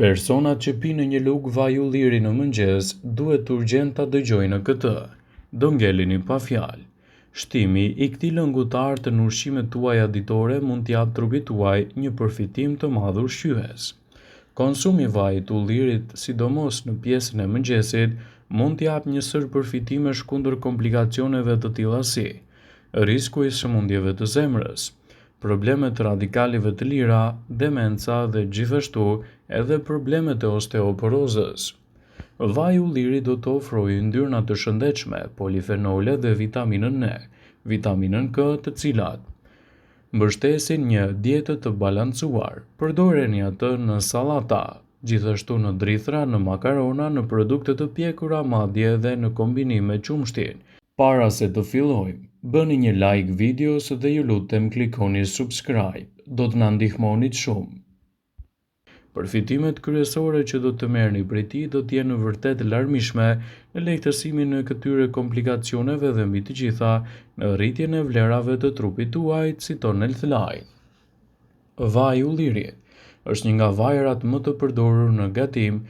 Personat që pinë një lugë vaj ulliri në mëngjes duhet urgjent ta dëgjojnë këtë. Do ngelini pa fjalë. Shtimi i këtij lëngutar të në ushqimet tuaja ditore mund t'jap trupit tuaj një përfitim të madh ushqyes. Konsumi i vajit të ullirit, sidomos në pjesën e mëngjesit, mund t'jap një sër përfitimesh kundër komplikacioneve të tilla si risku i sëmundjeve të zemrës, problemet të radikalive të lira, demenca dhe gjithashtu edhe problemet e osteoporozës. Vaji i ullirit do të ofrojë yndyrna të shëndetshme, polifenole dhe vitaminën E, vitaminën K, të cilat mbështesin një dietë të balancuar. Përdoreni atë në sallata, gjithashtu në drithra, në makarona, në produkte të pjekura, madje edhe në kombinim me qumshtin. Para se të fillojmë, bëni një like videos dhe ju lutem klikoni subscribe, do të na ndihmonit shumë. Përfitimet kryesore që do të merrni prej tij do të jenë vërtet larmishme në lehtësimin e këtyre komplikacioneve dhe mbi të gjitha në rritjen e vlerave të trupit tuaj, citon Healthline. Vaji i ullirit është një nga vajrat më të përdorur në gatim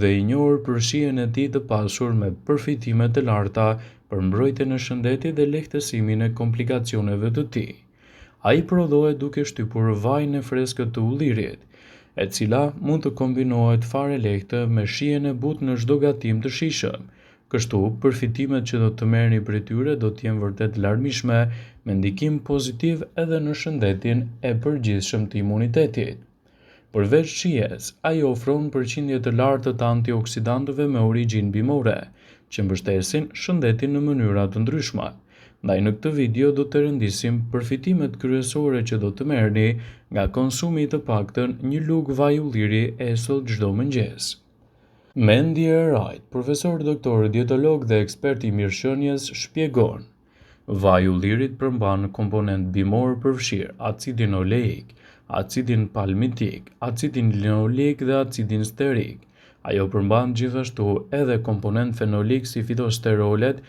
dhe i njohur për shijen e tij të pasur me përfitime të larta për mbrojtjen e shëndetit dhe lehtësimin e komplikacioneve të tij. Ai prodhohet duke shtypur vajin e freskët të ullirit, e cila mund të kombinohet fare lehtë me shijen e butë në çdo gatim të shijshëm. Kështu, përfitimet që do të merrni prej tyre do të jenë vërtet larmishme, me ndikim pozitiv edhe në shëndetin e përgjithshëm të imunitetit. Përveç shijes, ai ofron përqindje të lartë të antioksidantëve me origjinë bimore, që mbështesin shëndetin në mënyra të ndryshme. Ndaj në këtë video do të rëndisim përfitimet kryesore që do të merrni nga konsumi i të paktën një lugë vaj ulliri esëll çdo mëngjes. Mandy Wright, profesor doktor dietolog dhe ekspert i mirëqenies, shpjegon: vaji i ullirit përmban komponent bimor përfshirë acidin oleik, acidin palmitik, acidin linolik dhe acidin sterik. Ajo përmban gjithashtu edhe komponent fenolik si fitosterolet,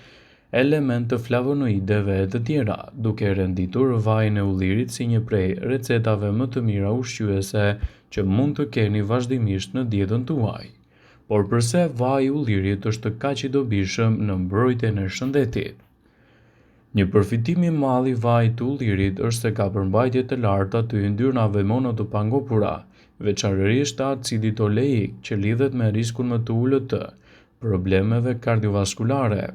element të flavonoideve e të tjera, duke renditur vajin e ullirit si një prej recetave më të mira ushqyese që mund të keni vazhdimisht në dietën tuaj. Por pse vaji i ullirit është kaq i dobishëm në mbrojtjen e shëndetit? Një përfitim i madh i vajit të ullirit është se ka përmbajtje të larta të yndyrnave monotopangopura, veçanërisht të acidit oleik, që lidhet me riskun më të ulët të problemeve kardiovaskulare.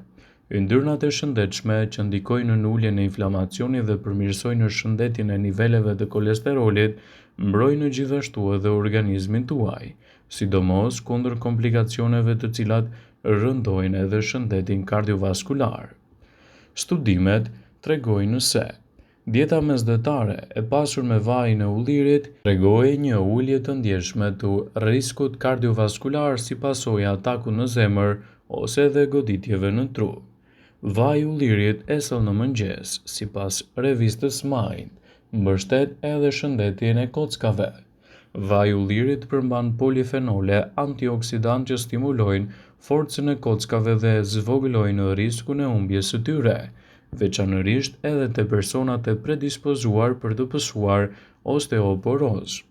Yndyrnat e shëndetshme që ndikojnë në uljen e inflamacionit dhe përmirësojnë shëndetin e niveleve të kolesterolit, mbrojnë gjithashtu edhe organizmin tuaj, sidomos kundër komplikacioneve të cilat rëndojnë edhe shëndetin kardiovaskular. Studimet tregojnë se dieta mesdhetare e pasur me vajin e ullirit tregoi një ulje të ndjeshme të riskut kardiovaskular si pasojë e atakut në zemër ose edhe goditjeve në tru. Vaji i ullirit esëll në mëngjes, sipas revistës Mind, mbështet edhe shëndetin e kockave. Vaji i ullirit përmban polifenole antioksidant që stimulojnë forcën e kockave dhe zvogëlojnë riskun e humbjes së tyre, veçanërisht edhe te personat e predispozuar për të pësuar osteoporozë.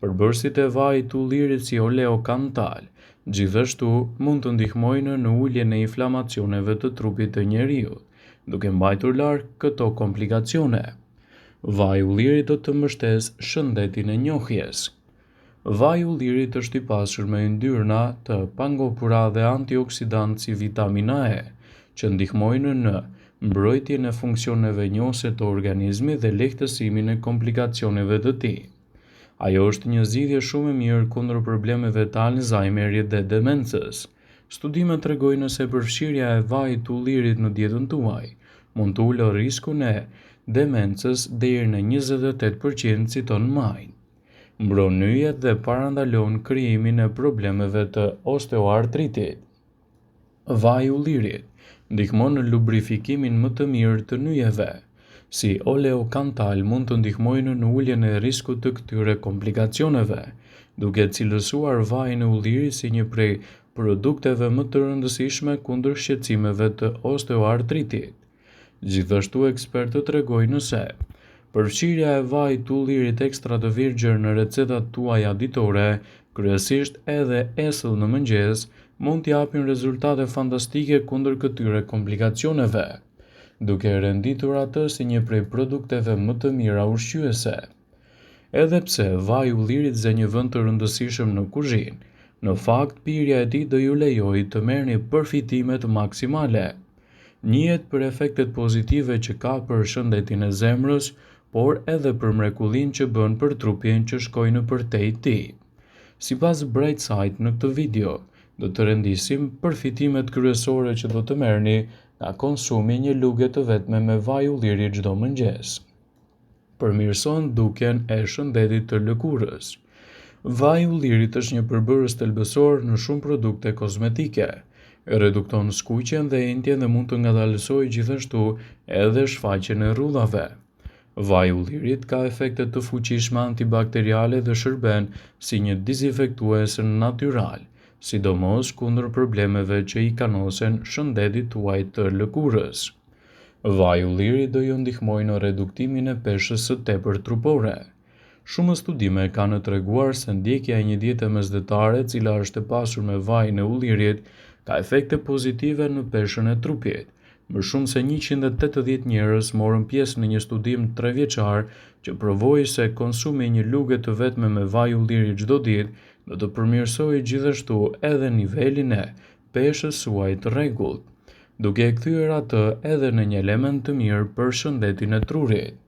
Përbërësit e vajit të ullirit si oleokantal gjithashtu mund të ndihmojnë në uljen e inflamacioneve të trupit të njeriut, duke mbajtur larg këto komplikacione. Vaji i ullirit do të mbështesë shëndetin e njohjes. Vaji i ullirit është i pasur me yndyrna të pangopura dhe antioksidant si vitamina E, që ndihmojnë në mbrojtjen e funksioneve njohëse të organizmit dhe lehtësimin e komplikacioneve të tij. Ajo është një zgjidhje shumë e mirë kundër problemeve të Alzheimerit dhe demencës. Studimet tregojnë se përfshirja e vajit të ullirit në dietën tuaj mund të ulë riskun e demencës deri në 28%, citon Mind. Mbron nyjet dhe parandalon krijimin e problemeve të osteoartritit. Vaji i ullirit ndihmon në lubrifikimin më të mirë të nyjeve, si oleokantal mund të ndihmojnë në uljen e riskut të këtyre komplikacioneve, duke cilësuar vajin e ullirit si një prej produkteve më të rëndësishme kundër shqetësimeve të osteoartritit. Gjithashtu ekspertët tregojnë se përfshirja e vajit të ullirit ekstra të virgjër në recetat tuaja ditore kryesisht edhe esëll në mëngjes, mund t'japin rezultate fantastike kundër këtyre komplikacioneve, duke e renditur atë si një prej produkteve më të mira ushqyese. Edhe pse vaj i ullirit zë një vend të rëndësishëm në kuzhinë, në fakt pirja e tij do ju lejojë të merrni përfitimet maksimale. Njihet për efektet pozitive që ka për shëndetin e zemrës, por edhe për mrekullinë që bën për trupin që shkojë nëpërtej tij. Sipas Brightside në këtë video, do të rendisim përfitimet kryesore që do të merrni nga konsumi një luge të vetme me vaj ulliri çdo mëngjes. Përmirëson dukjen e shëndetit të lëkurës. Vaji i ullirit është një përbërës thelbësor në shumë produkte kozmetike. Redukton skuqjen dhe entjen dhe mund të ngadalësojë gjithashtu edhe shfaqjen e rrudhave. Vaji i ullirit ka efekte të fuqishme antibakteriale dhe shërben si një dezinfektues natyral, sidomos kundër problemeve që i kanosen shëndetit tuaj të lëkurës. Vaji i ullirit do ju ndihmojë në reduktimin e peshës së tepër trupore. Shumë studime kanë treguar se ndjekja e një diete mesdhetare e cila është e pasur me vajin e ullirit ka efekte pozitive në peshën e trupit. Më shumë se 180 njerëz morën pjesë në një studim 3 vjeçar që provoi se konsumi një luge të vetme me vaj ulliri çdo ditë do të përmirësojë gjithashtu edhe nivelin e peshës suaj të rregullt, duke e kthyer atë edhe në një element të mirë për shëndetin e trurit.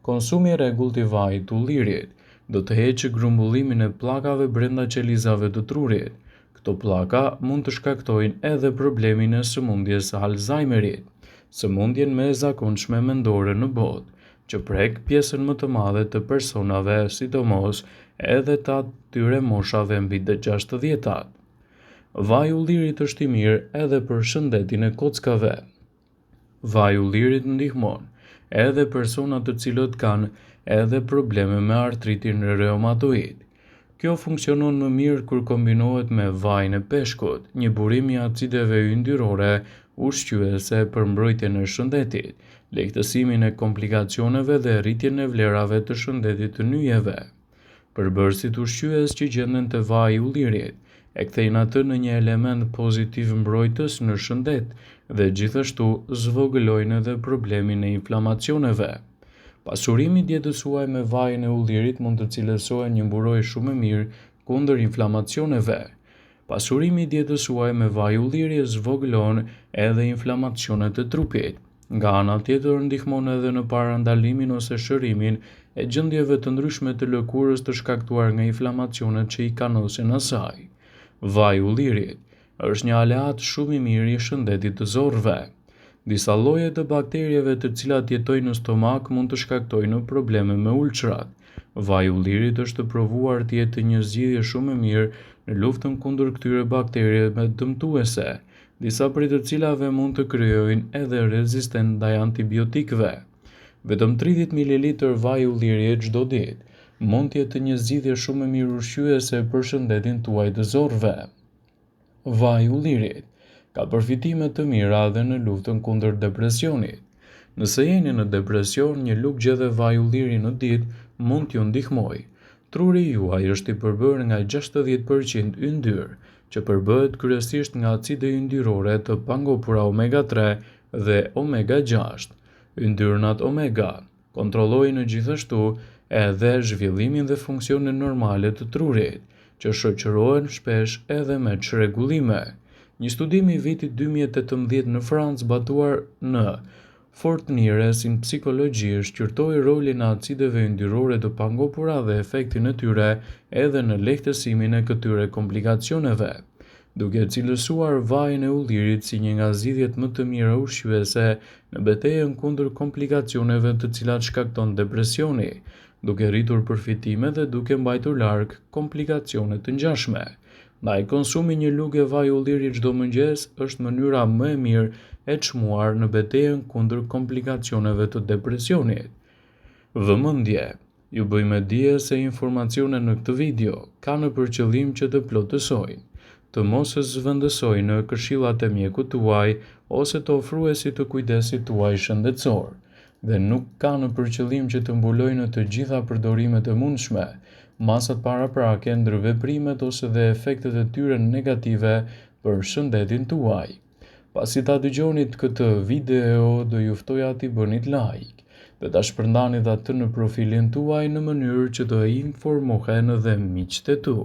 Konsumi i rregullt i vajit të ullirit do të heqë grumbullimin e pllakave brenda qelizave të trurit. Këto pllaka mund të shkaktojnë edhe problemin e sëmundjes së Alzheimerit, sëmundjen më e zakonshme mendore në botë, që prek pjesën më të madhe të personave, sidomos edhe të atyre moshave mbi të 60-tat. Vaji i ullirit është i mirë edhe për shëndetin e kockave. Vaji i ullirit ndihmon edhe persona të cilët kanë edhe probleme me artritin reumatoid. Kjo funksionon më mirë kur kombinohet me vajin e peshkut, një burim i acideve yndyrore ushqyese për mbrojtjen e shëndetit, lehtësimin e komplikacioneve dhe rritjen e vlerave të shëndetit të nyjeve. Përbërësit ushqyes që gjenden te vaji i ullirit e kthejnë atë në një element pozitiv mbrojtës në shëndet dhe gjithashtu zvogëlojnë edhe problemin e inflamacioneve. Pasurimi i dietës suaj me vajin e ullirit mund të cilësohet një mburojë shumë e mirë kundër inflamacioneve. Pasurimi i dietës suaj me vaj ulliri zvogëlon edhe inflamacionet e trupit. Nga ana tjetër ndihmon edhe në parandalimin ose shërimin e gjendjeve të ndryshme të lëkurës të shkaktuar nga inflamacionet që i kanosin asaj. Vaji i ullirit është një aleat shumë i mirë i shëndetit të zorrëve. Disa lloje të bakterieve të cilat jetojnë në stomak mund të shkaktojnë probleme me ulçrat. Vaji i ullirit është provuar të jetë një zgjidhje shumë e mirë në luftën kundër këtyre bakterieve dëmtuese, disa prej të cilave mund të krijojnë edhe rezistencë ndaj antibiotikëve. Vetëm 30 ml vaj i ullirit çdo ditë mund të jetë një zgjidhje shumë e mirë ushqyese për shëndetin tuaj të zorrëve. Vaji i ullirit ka përfitime të mira edhe në luftën kundër depresionit. Nëse jeni në depresion, një lugje dhe vaj ulliri në ditë mund t'ju ndihmojë. Truri juaj është i përbërë nga 60% yndyrë, që përbëhet kryesisht nga acide yndyrore të pangopura omega 3 dhe omega 6. Yndyrnat omega kontrollojnë gjithashtu edhe zhvillimin dhe funksionin normale të trurit, që shoqërohen shpesh edhe me çrregullime. Një studim i vitit 2018 në Francë zbatuar në Fortnires in psikologji shqyrtoi rolin e acideve yndyrore të pangopura dhe efektin e tyre edhe në lehtësimin e këtyre komplikacioneve, duke cilësuar vajin e ullirit si një nga zgjidhjet më të mira ushqyese në betejën kundër komplikacioneve të cilat shkakton depresioni, duke rritur përfitime dhe duke mbajtur larg komplikacione të ngjashme. Ndaj konsumi një luge vaj ulliri çdo mëngjes është mënyra më e mirë e çmuar në betejën kundër komplikacioneve të depresionit. Vëmendje. Ju bëjmë dije se informacionet në këtë video kanë për qëllim që të plotësojnë, të mos e zëvendësojnë në këshillat e mjekut tuaj ose të ofruesit të kujdesit tuaj shëndetësor, dhe nuk kanë për qëllim që të mbulojnë të gjitha përdorimet e mundshme, masat paraprake, ndërveprimet ose dhe efektet e tyre negative për shëndetin tuaj. Pasi ta dëgjoni këtë video, do ju ftoja t'i bënit like dhe ta shpërndanit atë në profilin tuaj në mënyrë që të informohen edhe miqtë e tu.